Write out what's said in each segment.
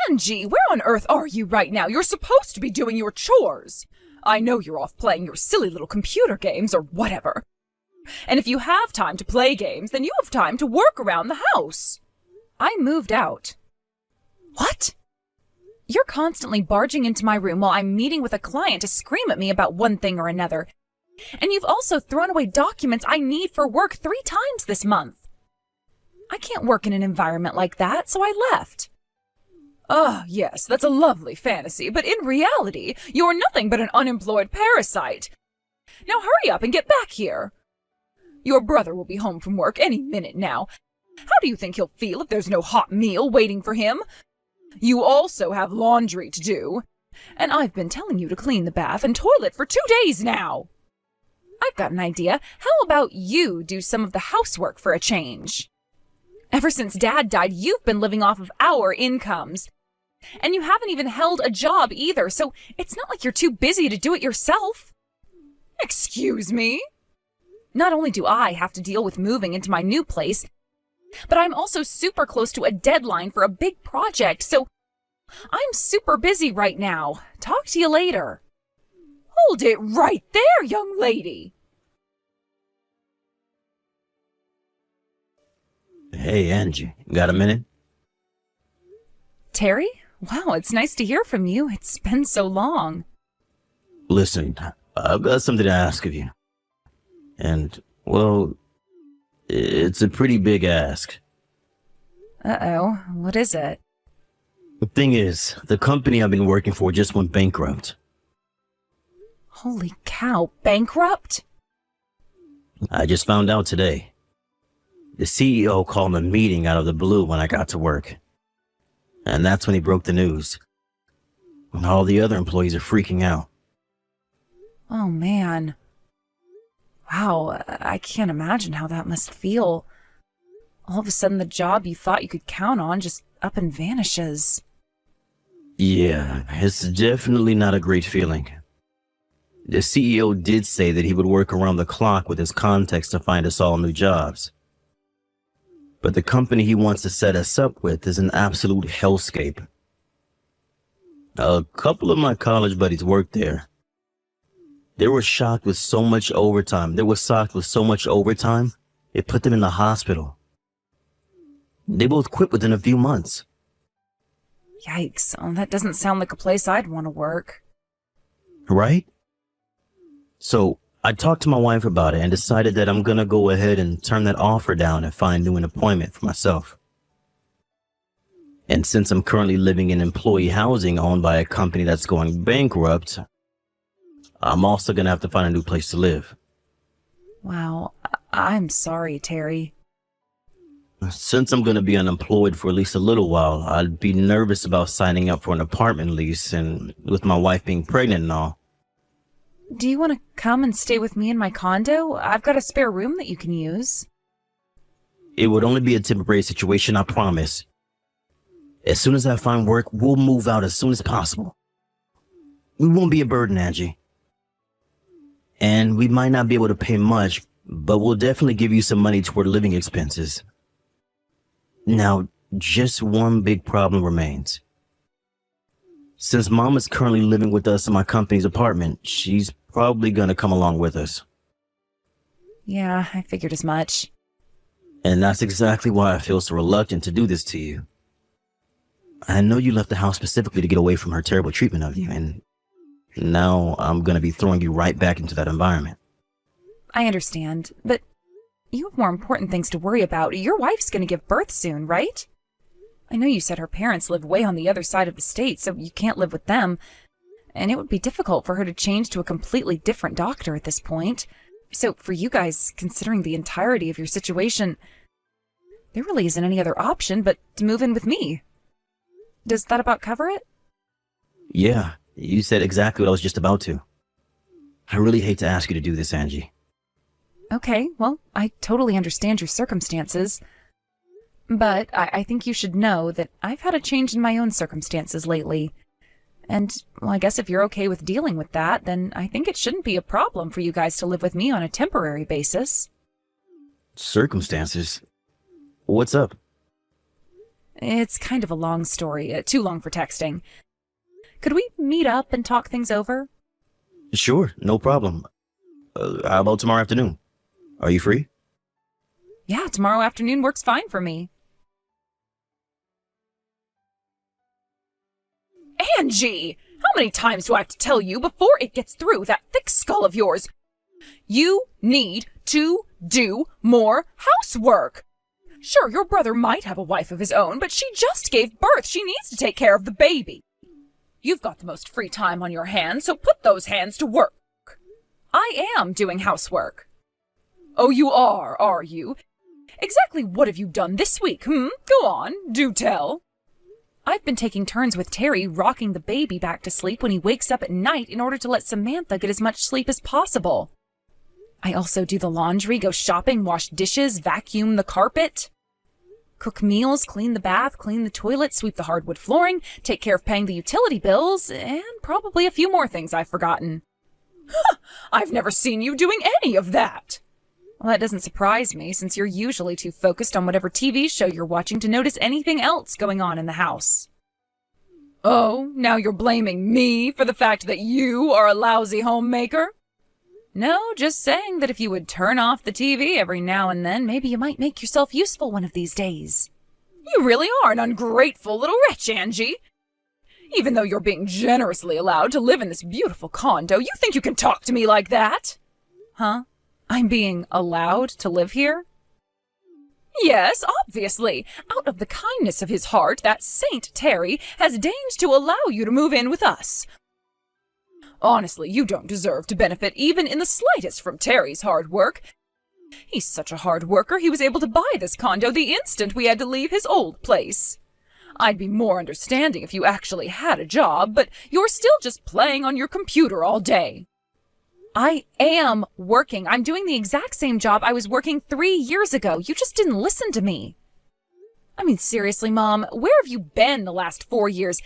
Angie, where on earth are you right now? You're supposed to be doing your chores. I know you're off playing your silly little computer games or whatever. And if you have time to play games, then you have time to work around the house. I moved out. What? You're constantly barging into my room while I'm meeting with a client to scream at me about one thing or another. And you've also thrown away documents I need for work 3 times this month. I can't work in an environment like that, so I left. Ah, yes, that's a lovely fantasy, but in reality, you're nothing but an unemployed parasite. Now hurry up and get back here. Your brother will be home from work any minute now. How do you think he'll feel if there's no hot meal waiting for him? You also have laundry to do. And I've been telling you to clean the bath and toilet for 2 days now. I've got an idea. How about you do some of the housework for a change? Ever since Dad died, you've been living off of our incomes. And you haven't even held a job either, so it's not like you're too busy to do it yourself. Excuse me? Not only do I have to deal with moving into my new place, but I'm also super close to a deadline for a big project, so I'm super busy right now. Talk to you later. Hold it right there, young lady. Hey, Angie, got a minute? Terry? Wow, it's nice to hear from you. It's been so long. Listen, I've got something to ask of you. And, well, it's a pretty big ask. Uh-oh, what is it? The thing is, the company I've been working for just went bankrupt. Holy cow, bankrupt? I just found out today. The CEO called a meeting out of the blue when I got to work. And that's when he broke the news. And all the other employees are freaking out. Oh, man. Wow, I can't imagine how that must feel. All of a sudden, the job you thought you could count on just up and vanishes. Yeah, it's definitely not a great feeling. The CEO did say that he would work around the clock with his contacts to find us all new jobs. But the company he wants to set us up with is an absolute hellscape. A couple of my college buddies worked there. They were shocked with so much overtime. It put them in the hospital. They both quit within a few months. Yikes, oh, that doesn't sound like a place I'd want to work. Right? So I talked to my wife about it and decided that I'm gonna go ahead and turn that offer down and find an employment for myself. And since I'm currently living in employee housing owned by a company that's going bankrupt, I'm also gonna have to find a new place to live. Wow, I'm sorry, Terry. Since I'm gonna be unemployed for at least a little while, I'd be nervous about signing up for an apartment lease, and with my wife being pregnant and all. Do you want to come and stay with me in my condo? I've got a spare room that you can use. It would only be a temporary situation, I promise. As soon as I find work, we'll move out as soon as possible. We won't be a burden, Angie. And we might not be able to pay much, but we'll definitely give you some money toward living expenses. Now, just one big problem remains. Since Mom is currently living with us in my company's apartment, she's probably gonna come along with us. Yeah, I figured as much. And that's exactly why I feel so reluctant to do this to you. I know you left the house specifically to get away from her terrible treatment of you, and now I'm gonna be throwing you right back into that environment. I understand, but you have more important things to worry about. Your wife's gonna give birth soon, right? I know you said her parents live way on the other side of the state, so you can't live with them. And it would be difficult for her to change to a completely different doctor at this point. So for you guys, considering the entirety of your situation, there really isn't any other option but to move in with me. Does that about cover it? Yeah, you said exactly what I was just about to. I really hate to ask you to do this, Angie. Okay, well, I totally understand your circumstances. But I think you should know that I've had a change in my own circumstances lately. And, well, I guess if you're okay with dealing with that, then I think it shouldn't be a problem for you guys to live with me on a temporary basis. Circumstances? What's up? It's kind of a long story, too long for texting. Could we meet up and talk things over? Sure, no problem. How about tomorrow afternoon? Are you free? Yeah, tomorrow afternoon works fine for me. Angie! How many times do I have to tell you before it gets through that thick skull of yours? You need to do more housework. Sure, your brother might have a wife of his own, but she just gave birth. She needs to take care of the baby. You've got the most free time on your hands, so put those hands to work. I am doing housework. Oh, you are you? Exactly what have you done this week, Go on, do tell. I've been taking turns with Terry rocking the baby back to sleep when he wakes up at night in order to let Samantha get as much sleep as possible. I also do the laundry, go shopping, wash dishes, vacuum the carpet, cook meals, clean the bath, clean the toilet, sweep the hardwood flooring, take care of paying the utility bills, and probably a few more things I've forgotten. I've never seen you doing any of that. Well, that doesn't surprise me, since you're usually too focused on whatever TV show you're watching to notice anything else going on in the house. Oh, now you're blaming me for the fact that you are a lousy homemaker? No, just saying that if you would turn off the TV every now and then, maybe you might make yourself useful one of these days. You really are an ungrateful little wretch, Angie. Even though you're being generously allowed to live in this beautiful condo, you think you can talk to me like that? Huh? I'm being allowed to live here? Yes, obviously. Out of the kindness of his heart, that Saint Terry has deigned to allow you to move in with us. Honestly, you don't deserve to benefit even in the slightest from Terry's hard work. He's such a hard worker, he was able to buy this condo the instant we had to leave his old place. I'd be more understanding if you actually had a job, but you're still just playing on your computer all day. I am working. I'm doing the exact same job I was working 3 years ago. You just didn't listen to me. I mean, seriously, Mom, where have you been the last 4 years?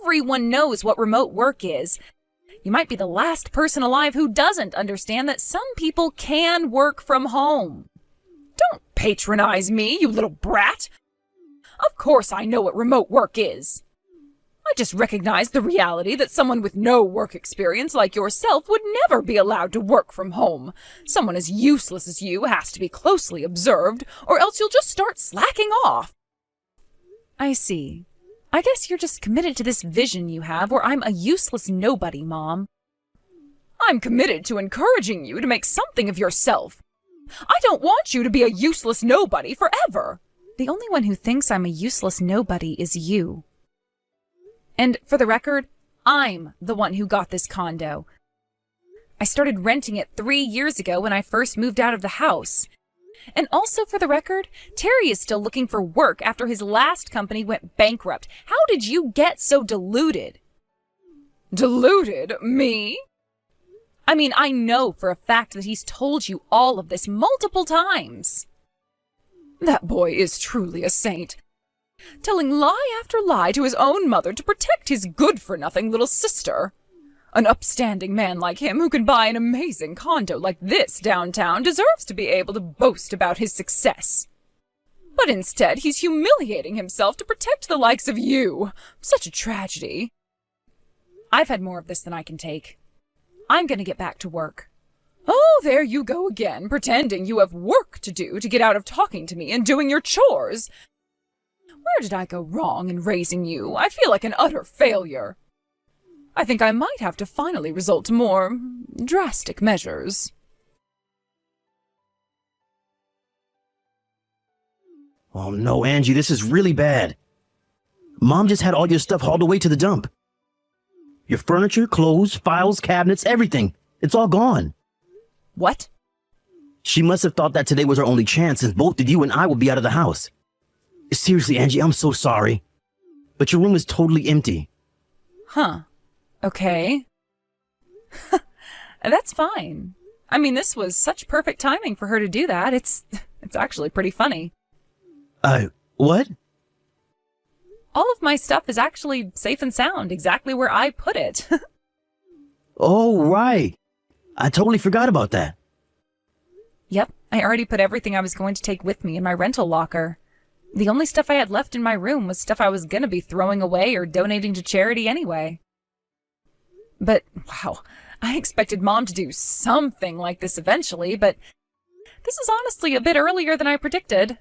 Everyone knows what remote work is. You might be the last person alive who doesn't understand that some people can work from home. Don't patronize me, you little brat. Of course I know what remote work is. I just recognize the reality that someone with no work experience like yourself would never be allowed to work from home. Someone as useless as you has to be closely observed, or else you'll just start slacking off. I see. I guess you're just committed to this vision you have where I'm a useless nobody, Mom. I'm committed to encouraging you to make something of yourself. I don't want you to be a useless nobody forever. The only one who thinks I'm a useless nobody is you. And for the record, I'm the one who got this condo. I started renting it 3 years ago when I first moved out of the house. And also for the record, Terry is still looking for work after his last company went bankrupt. How did you get so deluded? Deluded? Me? I mean, I know for a fact that he's told you all of this multiple times. That boy is truly a saint. Telling lie after lie to his own mother to protect his good-for-nothing little sister. An upstanding man like him who can buy an amazing condo like this downtown deserves to be able to boast about his success. But instead, he's humiliating himself to protect the likes of you. Such a tragedy. I've had more of this than I can take. I'm gonna get back to work. Oh, there you go again, pretending you have work to do to get out of talking to me and doing your chores. Where did I go wrong in raising you? I feel like an utter failure. I think I might have to finally resort to more drastic measures. Oh no, Angie, this is really bad. Mom just had all your stuff hauled away to the dump. Your furniture, clothes, files, cabinets, everything. It's all gone. What? She must have thought that today was her only chance, since both of you and I will be out of the house. Seriously, Angie, I'm so sorry. But your room is totally empty. Huh. Okay. That's fine. I mean, this was such perfect timing for her to do that. It's actually pretty funny. What? All of my stuff is actually safe and sound, exactly where I put it. Oh, right. I totally forgot about that. Yep, I already put everything I was going to take with me in my rental locker. The only stuff I had left in my room was stuff I was gonna be throwing away or donating to charity anyway. But, wow, I expected Mom to do something like this eventually, but this is honestly a bit earlier than I predicted.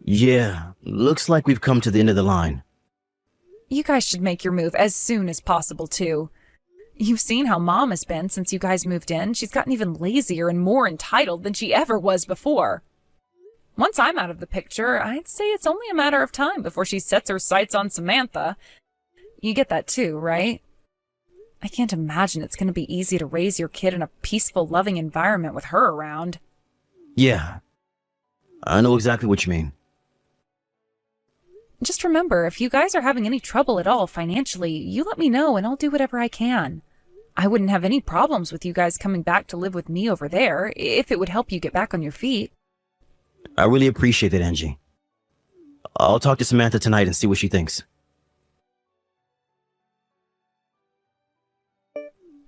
Yeah, looks like we've come to the end of the line. You guys should make your move as soon as possible, too. You've seen how Mom has been since you guys moved in. She's gotten even lazier and more entitled than she ever was before. Once I'm out of the picture, I'd say it's only a matter of time before she sets her sights on Samantha. You get that too, right? I can't imagine it's going to be easy to raise your kid in a peaceful, loving environment with her around. Yeah, I know exactly what you mean. Just remember, if you guys are having any trouble at all financially, you let me know and I'll do whatever I can. I wouldn't have any problems with you guys coming back to live with me over there, if it would help you get back on your feet. I really appreciate it, Angie. I'll talk to Samantha tonight and see what she thinks.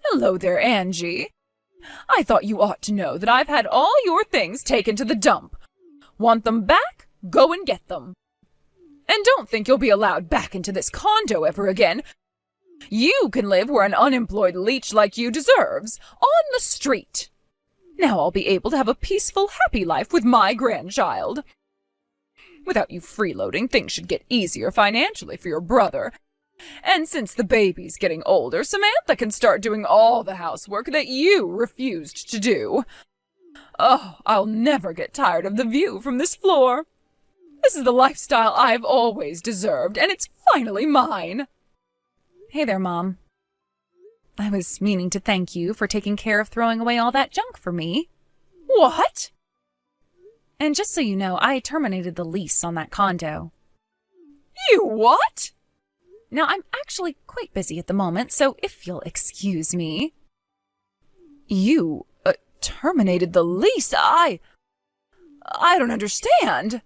Hello there, Angie. I thought you ought to know that I've had all your things taken to the dump. Want them back? Go and get them. And don't think you'll be allowed back into this condo ever again. You can live where an unemployed leech like you deserves, on the street. Now I'll be able to have a peaceful, happy life with my grandchild. Without you freeloading, things should get easier financially for your brother. And since the baby's getting older, Samantha can start doing all the housework that you refused to do. Oh, I'll never get tired of the view from this floor. This is the lifestyle I've always deserved, and it's finally mine. Hey there, Mom. I was meaning to thank you for taking care of throwing away all that junk for me. What? And just so you know, I terminated the lease on that condo. You what? Now, I'm actually quite busy at the moment, so if you'll excuse me. You terminated the lease? I don't understand.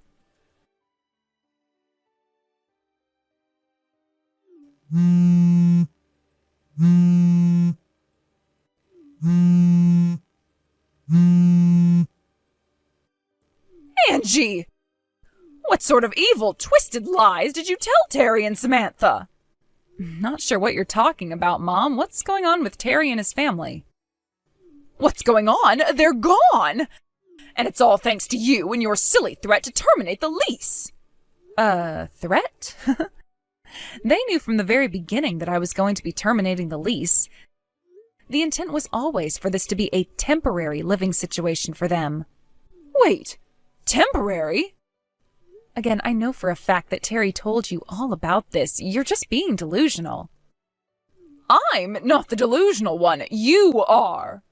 Angie! What sort of evil, twisted lies did you tell Terry and Samantha? Not sure what you're talking about, Mom. What's going on with Terry and his family? What's going on? They're gone! And it's all thanks to you and your silly threat to terminate the lease. Threat? They knew from the very beginning that I was going to be terminating the lease. The intent was always for this to be a temporary living situation for them. Wait, temporary? Again, I know for a fact that Terry told you all about this. You're just being delusional. I'm not the delusional one. You are.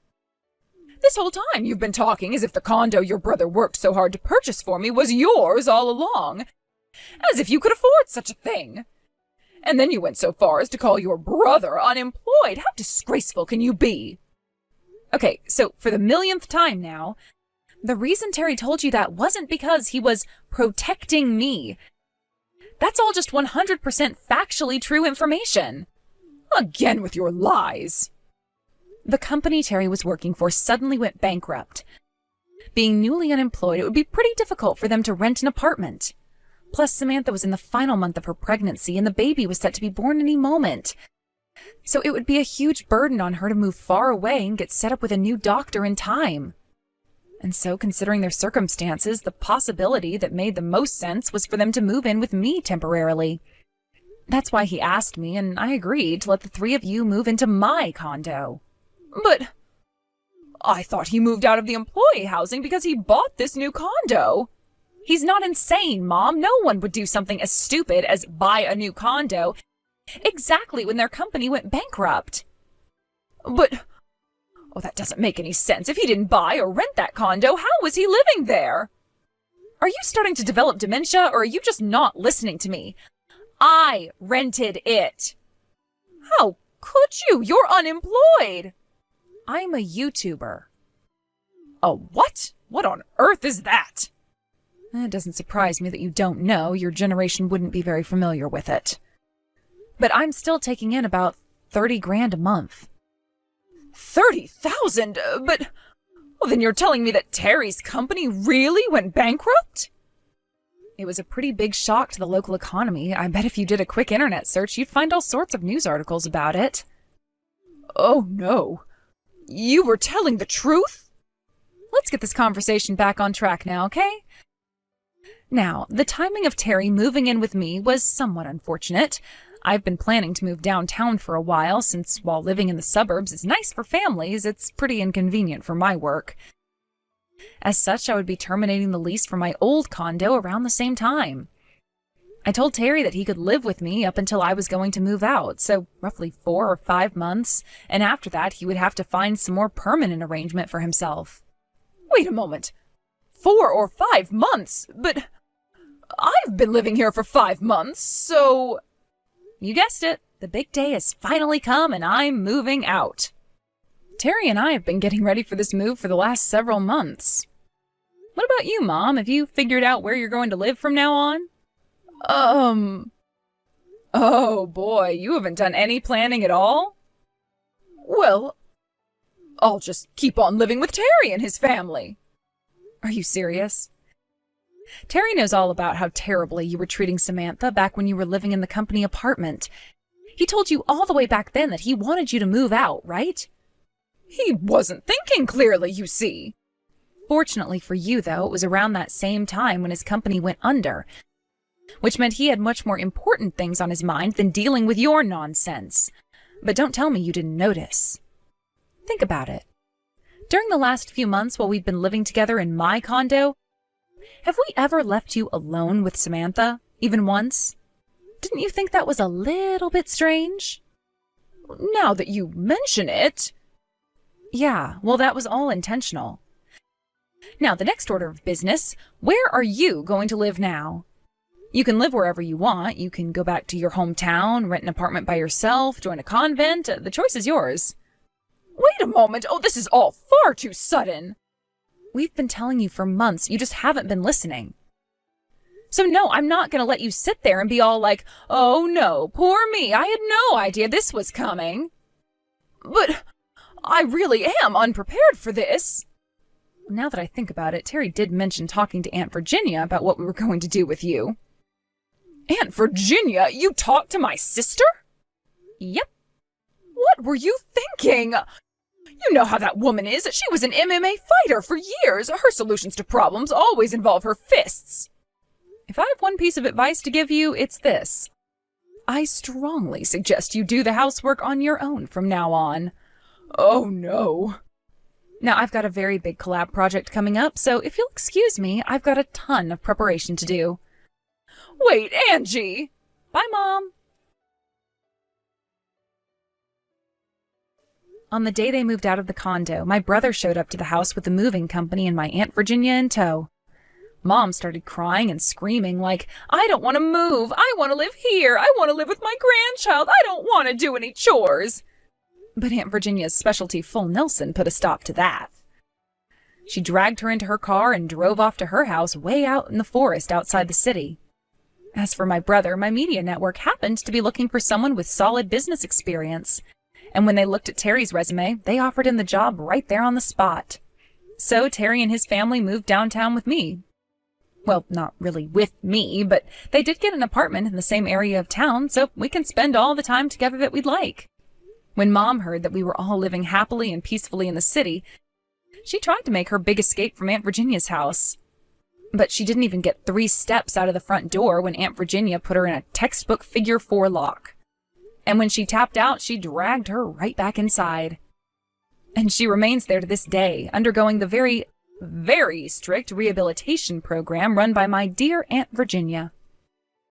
This whole time you've been talking as if the condo your brother worked so hard to purchase for me was yours all along. As if you could afford such a thing. And then you went so far as to call your brother unemployed. How disgraceful can you be? Okay, so for the millionth time now, the reason Terry told you that wasn't because he was protecting me. That's all just 100% factually true information. Again with your lies. The company Terry was working for suddenly went bankrupt. Being newly unemployed, it would be pretty difficult for them to rent an apartment. Plus, Samantha was in the final month of her pregnancy and the baby was set to be born any moment. So it would be a huge burden on her to move far away and get set up with a new doctor in time. And so, considering their circumstances, the possibility that made the most sense was for them to move in with me temporarily. That's why he asked me, and I agreed to let the three of you move into my condo. But I thought he moved out of the employee housing because he bought this new condo. He's not insane, Mom. No one would do something as stupid as buy a new condo exactly when their company went bankrupt. But, oh, that doesn't make any sense. If he didn't buy or rent that condo, how was he living there? Are you starting to develop dementia, or are you just not listening to me? I rented it. How could you? You're unemployed. I'm a YouTuber. A what? What on earth is that? It doesn't surprise me that you don't know. Your generation wouldn't be very familiar with it. But I'm still taking in about 30 grand a month. 30,000? But, well, then you're telling me that Terry's company really went bankrupt? It was a pretty big shock to the local economy. I bet if you did a quick internet search, you'd find all sorts of news articles about it. Oh no. You were telling the truth? Let's get this conversation back on track now, okay? Now, the timing of Terry moving in with me was somewhat unfortunate. I've been planning to move downtown for a while, since while living in the suburbs is nice for families, it's pretty inconvenient for my work. As such, I would be terminating the lease for my old condo around the same time. I told Terry that he could live with me up until I was going to move out, so roughly 4 or 5 months, and after that he would have to find some more permanent arrangement for himself. Wait a moment. 4 or 5 months? But I've been living here for 5 months, so... You guessed it. The big day has finally come and I'm moving out. Terry and I have been getting ready for this move for the last several months. What about you, Mom? Have you figured out where you're going to live from now on? Oh boy, you haven't done any planning at all? Well, I'll just keep on living with Terry and his family. Are you serious? Terry knows all about how terribly you were treating Samantha back when you were living in the company apartment. He told you all the way back then that he wanted you to move out, right? He wasn't thinking clearly, you see. Fortunately for you, though, it was around that same time when his company went under, which meant he had much more important things on his mind than dealing with your nonsense. But don't tell me you didn't notice. Think about it. During the last few months while we've been living together in my condo, have we ever left you alone with Samantha, even once? Didn't you think that was a little bit strange? Now that you mention it... Yeah, well, that was all intentional. Now, the next order of business, where are you going to live now? You can live wherever you want. You can go back to your hometown, rent an apartment by yourself, join a convent. The choice is yours. Wait a moment. Oh, this is all far too sudden. We've been telling you for months. You just haven't been listening. So no, I'm not going to let you sit there and be all like, oh no, poor me. I had no idea this was coming. But I really am unprepared for this. Now that I think about it, Terry did mention talking to Aunt Virginia about what we were going to do with you. Aunt Virginia? You talked to my sister? Yep. What were you thinking? You know how that woman is. She was an MMA fighter for years. Her solutions to problems always involve her fists. If I have one piece of advice to give you, it's this. I strongly suggest you do the housework on your own from now on. Oh no. Now, I've got a very big collab project coming up, so if you'll excuse me, I've got a ton of preparation to do. Wait, Angie! Bye, Mom! On the day they moved out of the condo, my brother showed up to the house with the moving company and my Aunt Virginia in tow. Mom started crying and screaming like, I don't want to move! I want to live here! I want to live with my grandchild! I don't want to do any chores! But Aunt Virginia's specialty full Nelson put a stop to that. She dragged her into her car and drove off to her house way out in the forest outside the city. As for my brother, my media network happened to be looking for someone with solid business experience. And when they looked at Terry's resume, they offered him the job right there on the spot. So Terry and his family moved downtown with me. Well, not really with me, but they did get an apartment in the same area of town, so we can spend all the time together that we'd like. When Mom heard that we were all living happily and peacefully in the city, she tried to make her big escape from Aunt Virginia's house. But she didn't even get 3 steps out of the front door when Aunt Virginia put her in a textbook figure 4 lock. And when she tapped out, she dragged her right back inside. And she remains there to this day, undergoing the very, very strict rehabilitation program run by my dear Aunt Virginia.